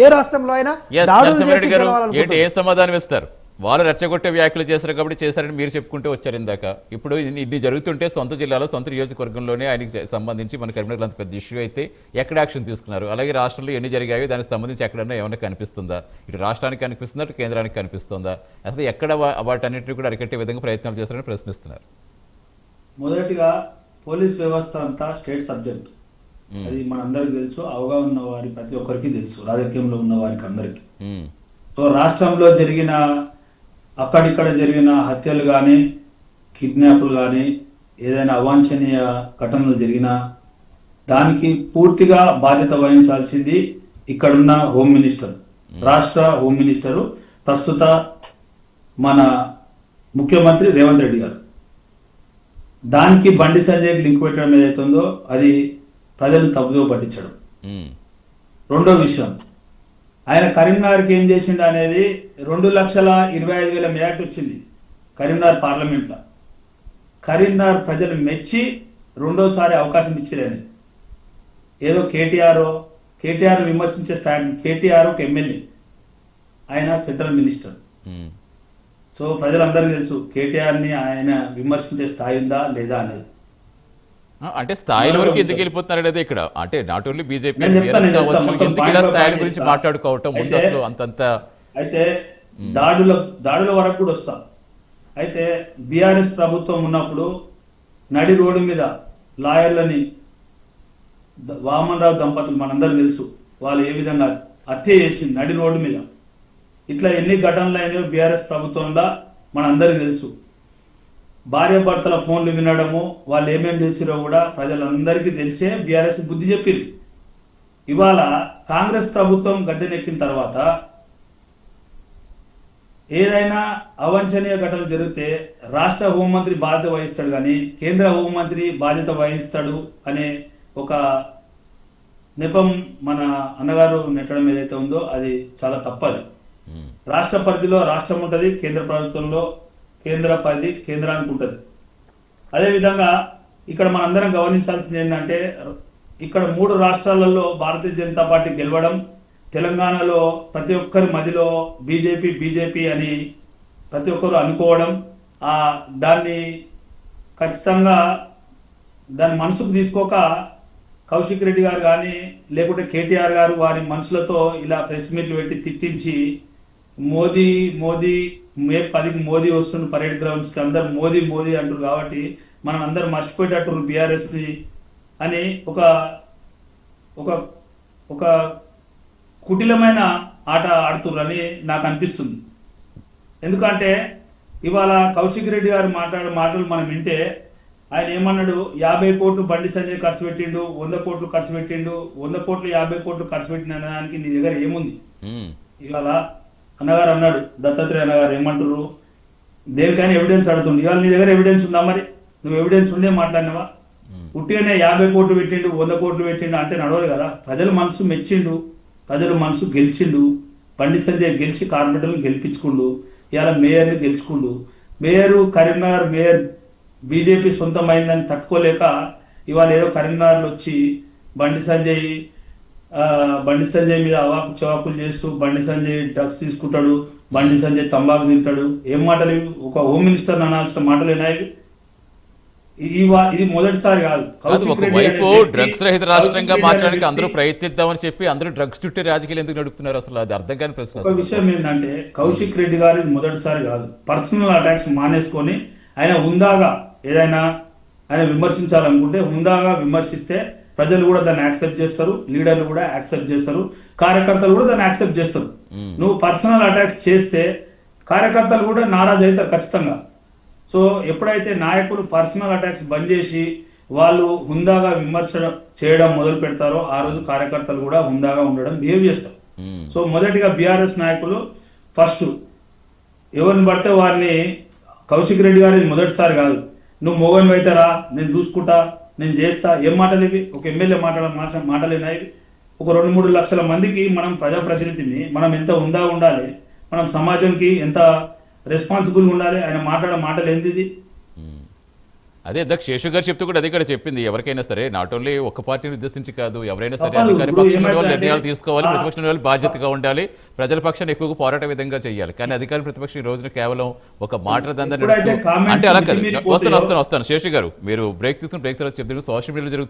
ఏ రాష్ట్రంలో అయినా ఏంటి ఏ సమాధానం ఇస్తారు? వాళ్ళు రెచ్చగొట్టే వ్యాఖ్యలు చేశారు కాబట్టి చేశారని మీరు చెప్పుకుంటూ వచ్చారు ఇందాక. ఇప్పుడు ఇన్ని జరుగుతుంటే సొంత జిల్లాలో సొంత నియోజకవర్గంలోనే ఆయనకి సంబంధించి మన కరీంనగర్ అంత పెద్ద ఇష్యూ అయితే ఎక్కడ యాక్షన్ తీసుకున్నారు? అలాగే రాష్ట్రంలో ఎన్ని జరిగాయో దానికి సంబంధించి ఎక్కడన్నా ఏమైనా కనిపిస్తుందా? ఇటు రాష్ట్రానికి కనిపిస్తుందా, ఇటు కేంద్రానికి కనిపిస్తుందా? అసలు ఎక్కడ వాటన్నిటిని కూడా అరికట్టే విధంగా ప్రయత్నాలు చేస్తారని ప్రశ్నిస్తున్నారు. మొదటిగా పోలీస్ వ్యవస్థ అంతా స్టేట్ సబ్జెక్ట్, అది మనందరికి తెలుసు, అవగాహన ఉన్న వారి ప్రతి ఒక్కరికి తెలుసు, రాజకీయంలో ఉన్న వారికి అందరికి. సో రాష్ట్రంలో జరిగిన అక్కడిక్కడ జరిగిన హత్యలు కానీ, కిడ్నాప్లు కానీ, ఏదైనా అవాంఛనీయ ఘటనలు జరిగినా దానికి పూర్తిగా బాధ్యత వహించాల్సింది ఇక్కడున్న హోమ్ మినిస్టర్, రాష్ట్ర హోమ్ మినిస్టరు, ప్రస్తుత మన ముఖ్యమంత్రి రేవంత్ రెడ్డి గారు. దానికి బండి సంజయ్కి లింక్ పెట్టడం ఏదైతుందో అది ప్రజలు తప్పుదో పట్టించడం. రెండో విషయం, ఆయన కరీంనగర్కి ఏం చేసిండు అనేది 2,25,000 మెజార్టీ వచ్చింది కరీంనగర్ పార్లమెంట్లో. కరీంనగర్ ప్రజలు మెచ్చి రెండోసారి అవకాశం ఇచ్చిరని. ఏదో కేటీఆర్ విమర్శించే స్థాయి, కేటీఆర్ ఒక ఎమ్మెల్యే, ఆయన సెంట్రల్ మినిస్టర్. సో ప్రజలందరికీ తెలుసు కేటీఆర్ని ఆయన విమర్శించే స్థాయి ఉందా లేదా అనేది. అంటే స్థాయిల వరకు ఎందుకు వెళ్ళిపోతున్నారు అనేది ఇక్కడ, అంటే నాట్ ఓన్లీ బీజేపీ స్థాయిల గురించి మాట్లాడుకోవటం ముందు అసలు అంతంత. అయితే దాడుల వరకు కూడా వస్తాం. అయితే బీఆర్ఎస్ ప్రభుత్వం ఉన్నప్పుడు నడి రోడ్డు మీద లాయర్లని, వామన్ రావు దంపతులు మనందరూ తెలుసు, వాళ్ళు ఏ విధంగా హత్య చేసింది నడి రోడ్డు మీద. ఇట్లా ఎన్ని ఘటనలు అయినాయో బీఆర్ఎస్ ప్రభుత్వంలో మనందరికీ తెలుసు. భార్యాభర్తల ఫోన్లు వినడము, వాళ్ళు ఏమేమి చేసిరో కూడా ప్రజలందరికీ తెలిసే బీఆర్ఎస్ బుద్ధి చెప్పింది. ఇవాళ కాంగ్రెస్ ప్రభుత్వం గద్దెనెక్కిన తర్వాత ఏదైనా అవాంఛనీయ ఘటనలు జరిగితే రాష్ట్ర హోంమంత్రి బాధ్యత వహిస్తాడు కానీ కేంద్ర హోంమంత్రి బాధ్యత వహిస్తాడు అనే ఒక నెపం మన అన్నగారు నెట్టడం ఏదైతే ఉందో అది చాలా తప్పది. రాష్ట్ర పరిధిలో రాష్ట్రం ఉంటుంది, కేంద్ర ప్రభుత్వంలో కేంద్ర పరిధి కేంద్రానికి ఉంటుంది. అదేవిధంగా ఇక్కడ మనందరం గమనించాల్సింది ఏంటంటే, ఇక్కడ 3 రాష్ట్రాలలో భారతీయ జనతా పార్టీ గెలవడం, తెలంగాణలో ప్రతి ఒక్కరి మధ్యలో బీజేపీ అని ప్రతి ఒక్కరు అనుకోవడం, దాన్ని ఖచ్చితంగా దాని మనసుకు తీసుకోక కౌశిక్ రెడ్డి గారు కానీ లేకుంటే కేటీఆర్ గారు వారి మనుషులతో ఇలా ప్రెస్ మీట్లు పెట్టి తిట్టించి మోదీ మే 10కి మోదీ వస్తున్న పరేడ్ గ్రౌండ్స్కి అందరు మోదీ అంటారు కాబట్టి మనం అందరు మర్చిపోయేటట్టు బీఆర్ఎస్ని అని ఒక కుటిలమైన ఆట ఆడుతుర్రని నాకు అనిపిస్తుంది. ఎందుకంటే ఇవాళ కౌశిక్ రెడ్డి గారు మాటలు మనం వింటే ఆయన ఏమన్నాడు, 50 కోట్లు బండి సంజయ్ ఖర్చు పెట్టిండు, 100 కోట్లు ఖర్చు పెట్టిండు, 100 కోట్లు 50 కోట్లు ఖర్చు పెట్టిన దానికి నీ దగ్గర ఏముంది? ఇవాళ అన్నగారు అన్నాడు, దత్తాత్రేయ అన్నగారు ఏమంటారు, దేనికైనా ఎవిడెన్స్ అడుగుతుంది. ఇవాళ నీ దగ్గర ఎవిడెన్స్ ఉందా? మరి నువ్వు ఎవిడెన్స్ ఉండే మాట్లాడినావా? ఉట్టిగానే 50 కోట్లు పెట్టిండు, 100 కోట్లు పెట్టిండు అంటే నడవదు కదా. ప్రజల మనసు మెచ్చిండు, ప్రజల మనసు గెలిచిండు. బండి సంజయ్ గెలిచి కార్పొరేటర్లు గెలిపించుకుండు, ఇవాళ మేయర్ని గెలుచుకుండు. కరీంనగర్ మేయర్ బీజేపీ సొంతమైందని తట్టుకోలేక ఇవాళ ఏదో కరీంనగర్లో వచ్చి బండి సంజయ్ మీద అవాకు చవాకులు చేస్తూ బండి సంజయ్ డ్రగ్స్ తీసుకుంటాడు, బండి సంజయ్ తంబాకు తింటాడు. ఏం మాటలు? ఒక హోమ్ మినిస్టర్ అనాల్సిన మాటలేనా ఇవి? ఇది మొదటిసారి కాదు. ఒకవైపు డ్రగ్స్ రహిత రాష్ట్రంగా మార్చడానికి అందరూ ప్రయత్నిద్దామని చెప్పి అందరూ డ్రగ్స్ చుట్టూ రాజకీయాలు ఎందుకు నడుపుతున్నారు? అసలు అది అర్థం కాని ప్రశ్న. ఒక విషయం ఏంటంటే, కౌశిక్ రెడ్డి గారు ఇది మొదటిసారి కాదు. పర్సనల్ అటాక్స్ మానేసుకొని ఆయన హుందాగా ఏదైనా ఆయన విమర్శించాలనుకుంటే హుందాగా విమర్శిస్తే ప్రజలు కూడా దాన్ని యాక్సెప్ట్ చేస్తారు, లీడర్లు కూడా యాక్సెప్ట్ చేస్తారు, కార్యకర్తలు కూడా దాన్ని యాక్సెప్ట్ చేస్తారు. నువ్వు పర్సనల్ అటాక్స్ చేస్తే కార్యకర్తలు కూడా నారాజు అవుతారు ఖచ్చితంగా. సో ఎప్పుడైతే నాయకులు పర్సనల్ అటాక్స్ బంద్ చేసి వాళ్ళు హుందాగా విమర్శ చేయడం మొదలు పెడతారో ఆ రోజు కార్యకర్తలు కూడా హుందాగా ఉండడం బిహేవ్ చేస్తారు. సో మొదటిగా బీఆర్ఎస్ నాయకులు ఫస్ట్ ఎవరిని పడితే వారిని, కౌశిక్ రెడ్డి గారు ఇది మొదటిసారి కాదు, నువ్వు మోగన్ అవుతారా, నేను చూసుకుంటా, నేను చేస్తా, ఏం మాటలు ఇవి? ఒక ఎమ్మెల్యే మాటలేనా ఇవి? ఒక 2-3 లక్షల మందికి మనం ప్రజాప్రతినిధిని, మనం ఎంత ఉండాలి, మనం సమాజంకి ఎంత రెస్పాన్సిబుల్ ఉండాలి. ఆయన మాటలు ఏంది ఇది? అదే ఇందాక శేషు గారు చెప్తూ కూడా అదే కూడా చెప్పింది, ఎవరికైనా సరే నాట్ ఓన్లీ ఒక్క పార్టీని ఉద్దేశించి కాదు, ఎవరైనా సరే తప్పదు. అధికార ఇప్పుడు పక్షంలో వాళ్ళు ఏమైందంటే- నిర్ణయాలు తీసుకోవాలి, ప్రతిపక్షంలో వాళ్ళు బాధ్యతగా ఉండాలి, ప్రజల పక్షాన్ని ఎక్కువగా పోరాట విధంగా చేయాలి. కానీ అధికార ప్రతిపక్షం ఈ రోజున కేవలం ఒక మాటల దందని ఎప్పుడైతే comments అంటే అలా కాదు. మితిమీరిపోతాయో- వస్తాను శేషు గారు, మీరు బ్రేక్ తీసుకుని బ్రేక్ తర్వాత చెప్తున్నారు సోషల్ మీడియాలో జరుగుతున్న